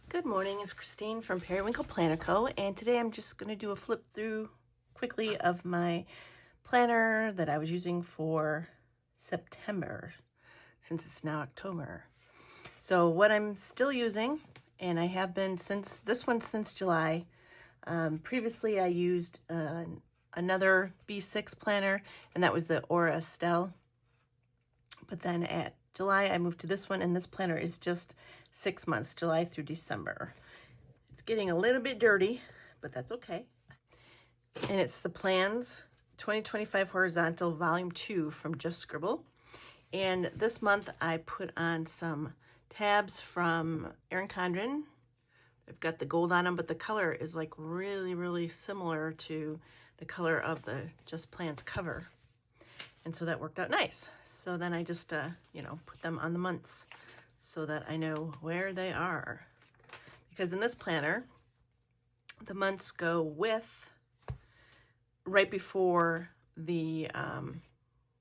Good morning, it's Christine from Periwinkle Planner Co. And today I'm just going to do a flip through quickly of my planner that I was using for September, since it's now October. So what I'm still using, and I have been since July. Previously I used another B6 planner, and that was the Aura Estelle. But then at July I moved to this one, and this planner is just 6 months, July through December. It's getting a little bit dirty, but that's okay. And it's the Plans 2025 Horizontal Volume 2 from Just Scribble. And this month I put on some tabs from Erin Condren. They've got the gold on them, but the color is like really similar to the color of the Just Plans cover. And so that worked out nice. So then I just, put them on the months so that I know where they are. Because in this planner, the months go with right before the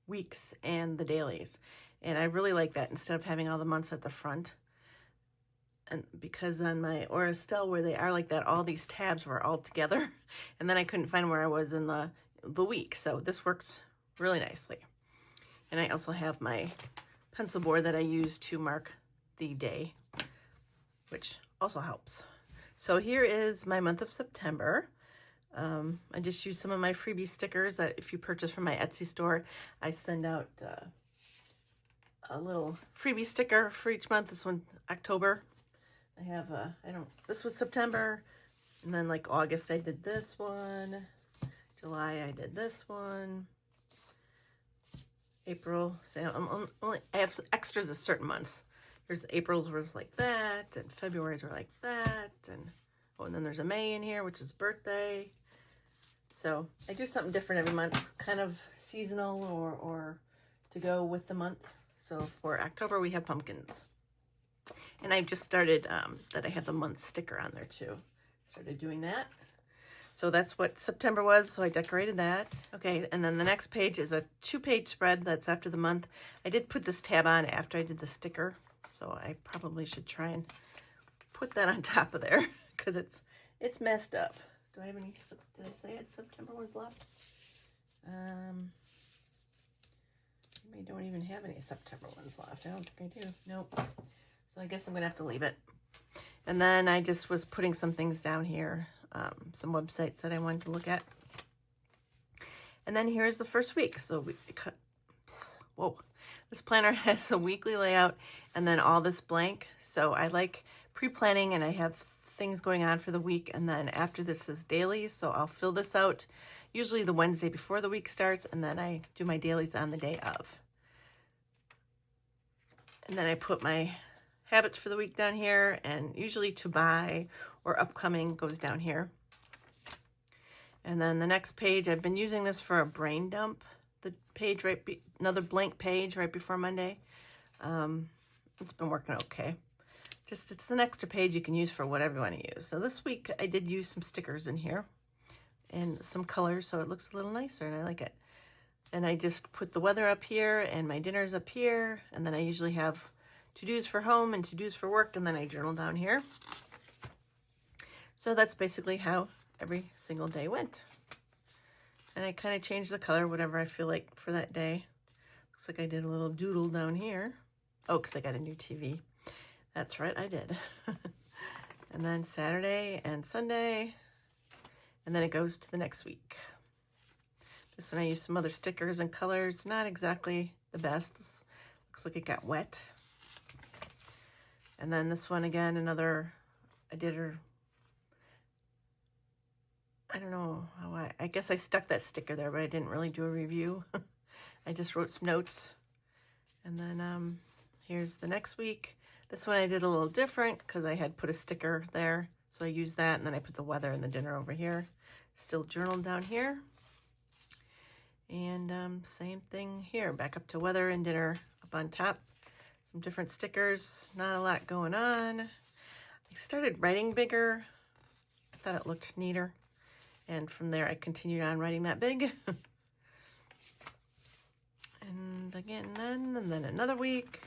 weeks and the dailies. And I really like that instead of having all the months at the front. And because on my Aura Estelle, where they are like that, all these tabs were all together. And then I couldn't find where I was in the week. So this works really nicely. And I also have my pencil board that I use to mark the day, which also helps. So here is my month of September. I just used some of my freebie stickers that if you purchase from my Etsy store, I send out a little freebie sticker for each month. This one, October. I have, this was September, and then like August I did this one. July I did this one. April, so I have some extras of certain months. There's April's was like that, and February's were like that, and then there's a May in here, which is birthday. So I do something different every month, kind of seasonal or to go with the month. So for October we have pumpkins, and I've just started that I have the month sticker on there too. Started doing that. So that's what September was, so I decorated that. Okay, and then the next page is a 2-page spread that's after the month. I did put this tab on after I did the sticker, so I probably should try and put that on top of there because it's messed up. Do I have any, did I say it, September ones left? I don't even have any September ones left. I don't think I do. Nope. So I guess I'm going to have to leave it. And then I just was putting some things down here, some websites that I wanted to look at. And then here's the first week. So this planner has a weekly layout and then all this blank. So I like pre-planning, and I have things going on for the week. And then after this is dailies. So I'll fill this out usually the Wednesday before the week starts, and then I do my dailies on the day of. And then I put my habits for the week down here, and usually to buy or upcoming goes down here. And then the next page, I've been using this for a brain dump, the page another blank page right before Monday. It's been working okay. Just it's an extra page you can use for whatever you want to use. So this week I did use some stickers in here and some colors, so it looks a little nicer and I like it. And I just put the weather up here and my dinners up here, and then I usually have to-dos for home and to-dos for work, and then I journal down here. So that's basically how every single day went. And I kind of changed the color, whatever I feel like for that day. Looks like I did a little doodle down here. Oh, because I got a new TV. That's right, I did. And then Saturday and Sunday, and then it goes to the next week. This one I used some other stickers and colors. Not exactly the best. This looks like it got wet. And then this one again, another, I don't know how I guess I stuck that sticker there, but I didn't really do a review. I just wrote some notes. And then here's the next week. This one I did a little different because I had put a sticker there. So I used that, and then I put the weather and the dinner over here. Still journaled down here. And same thing here, back up to weather and dinner up on top. Some different stickers, not a lot going on. I started writing bigger. I thought it looked neater. And from there I continued on writing that big. And again, and then another week.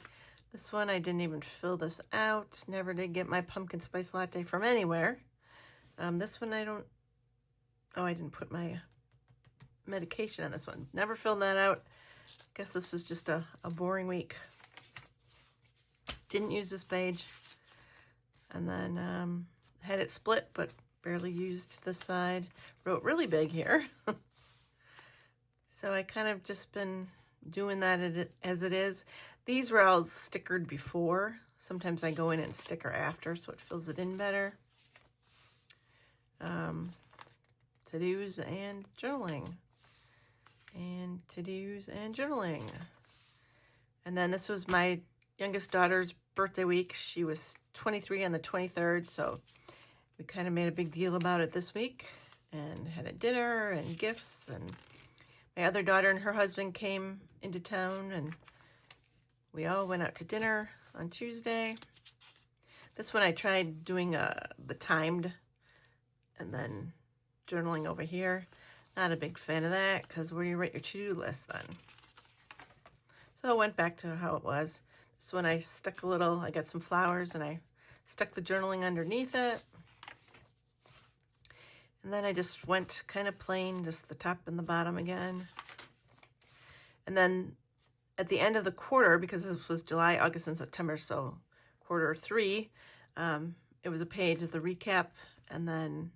This one, I didn't even fill this out. Never did get my pumpkin spice latte from anywhere. This one I don't, oh, I didn't put my medication on this one. Never filled that out. Guess this was just a boring week. Didn't use this page. And then had it split, but barely used this side. Wrote really big here. So I kind of just been doing that as it is. These were all stickered before. Sometimes I go in and sticker after, so it fills it in better. To-dos and journaling. And to-dos and journaling. And then this was my youngest daughter's birthday week. She was 23 on the 23rd, so we kind of made a big deal about it this week and had a dinner and gifts. And my other daughter and her husband came into town, and we all went out to dinner on Tuesday. This one I tried doing the timed and then journaling over here. Not a big fan of that, because where do you write your to-do list then? So I went back to how it was. This one I stuck I got some flowers and I stuck the journaling underneath it. And then I just went kind of plain, just the top and the bottom again. And then at the end of the quarter, because this was July, August, and September, so quarter 3, it was a page of the recap, and then,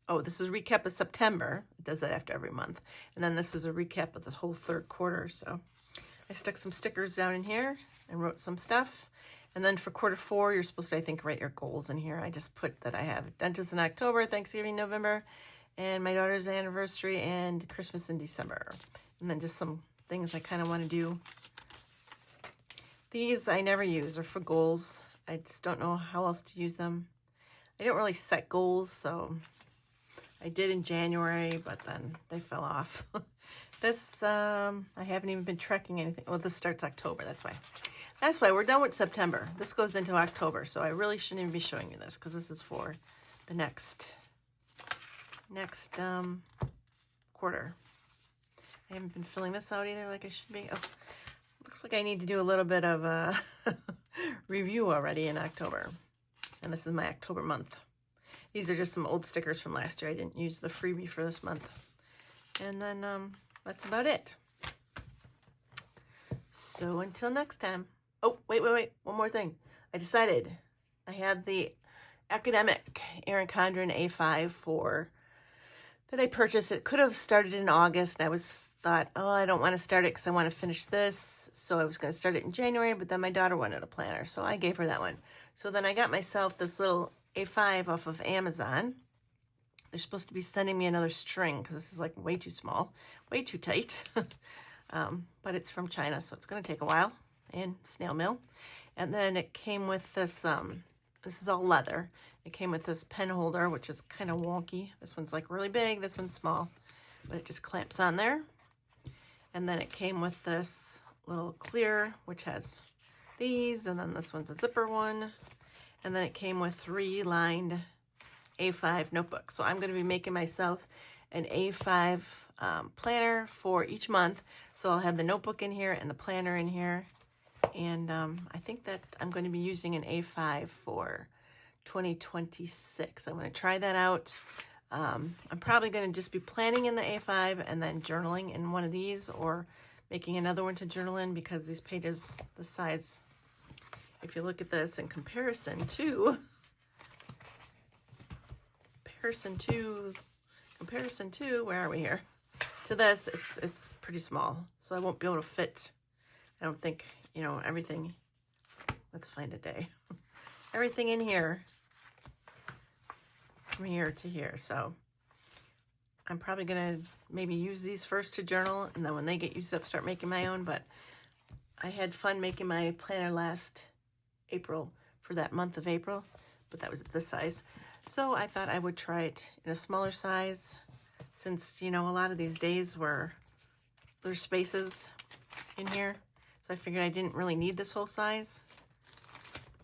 oh, this is a recap of September. It does that after every month. And then this is a recap of the whole 3rd quarter. So I stuck some stickers down in here and wrote some stuff. And then for quarter 4, you're supposed to, I think, write your goals in here. I just put that I have dentist in October, Thanksgiving, November, and my daughter's anniversary and Christmas in December. And then just some things I kind of want to do. These I never use, are for goals. I just don't know how else to use them. I don't really set goals, so I did in January, but then they fell off. This, I haven't even been tracking anything. Well, this starts October, that's why. That's why we're done with September. This goes into October, so I really shouldn't even be showing you this, because this is for the next quarter. I haven't been filling this out either like I should be. Oh, looks like I need to do a little bit of a review already in October. And this is my October month. These are just some old stickers from last year. I didn't use the freebie for this month. And then that's about it. So until next time. Oh, wait. One more thing. I decided I had the academic Erin Condren A5 that I purchased. It could have started in August, and I thought, oh, I don't want to start it because I want to finish this. So I was going to start it in January, but then my daughter wanted a planner, so I gave her that one. So then I got myself this little A5 off of Amazon. They're supposed to be sending me another string because this is like way too small, way too tight. But it's from China, so it's going to take a while, and snail mail. And then it came with this, this is all leather. It came with this pen holder, which is kind of wonky. This one's like really big, this one's small, but it just clamps on there. And then it came with this little clear, which has these, and then this one's a zipper one. And then it came with 3 lined A5 notebooks. So I'm going to be making myself an A5 planner for each month. So I'll have the notebook in here and the planner in here. And I think that I'm going to be using an A5 for 2026. I'm going to try that out. I'm probably going to just be planning in the A5 and then journaling in one of these, or making another one to journal in, because these pages, the size, if you look at this in comparison to, where are we here? To this, it's pretty small. So I won't be able to fit, I don't think, you know, everything. Let's find a day. Everything in here, from here to here. So I'm probably going to maybe use these first to journal, and then when they get used up, start making my own. But I had fun making my planner last April for that month of April, but that was this size. So I thought I would try it in a smaller size, since, you know, a lot of these days there's spaces in here. So I figured I didn't really need this whole size.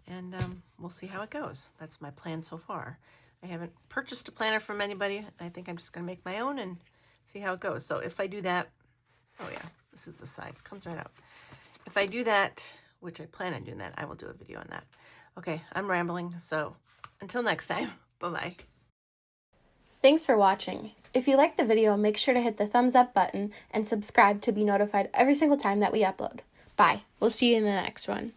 And we'll see how it goes. That's my plan so far. I haven't purchased a planner from anybody. I think I'm just going to make my own and see how it goes. So if I do that, oh yeah, this is the size. Comes right out. if I do that, which I plan on doing that, I will do a video on that. Okay, I'm rambling, so until next time, bye-bye. Thanks for watching. If you liked the video, make sure to hit the thumbs up button and subscribe to be notified every single time that we upload. Bye. We'll see you in the next one.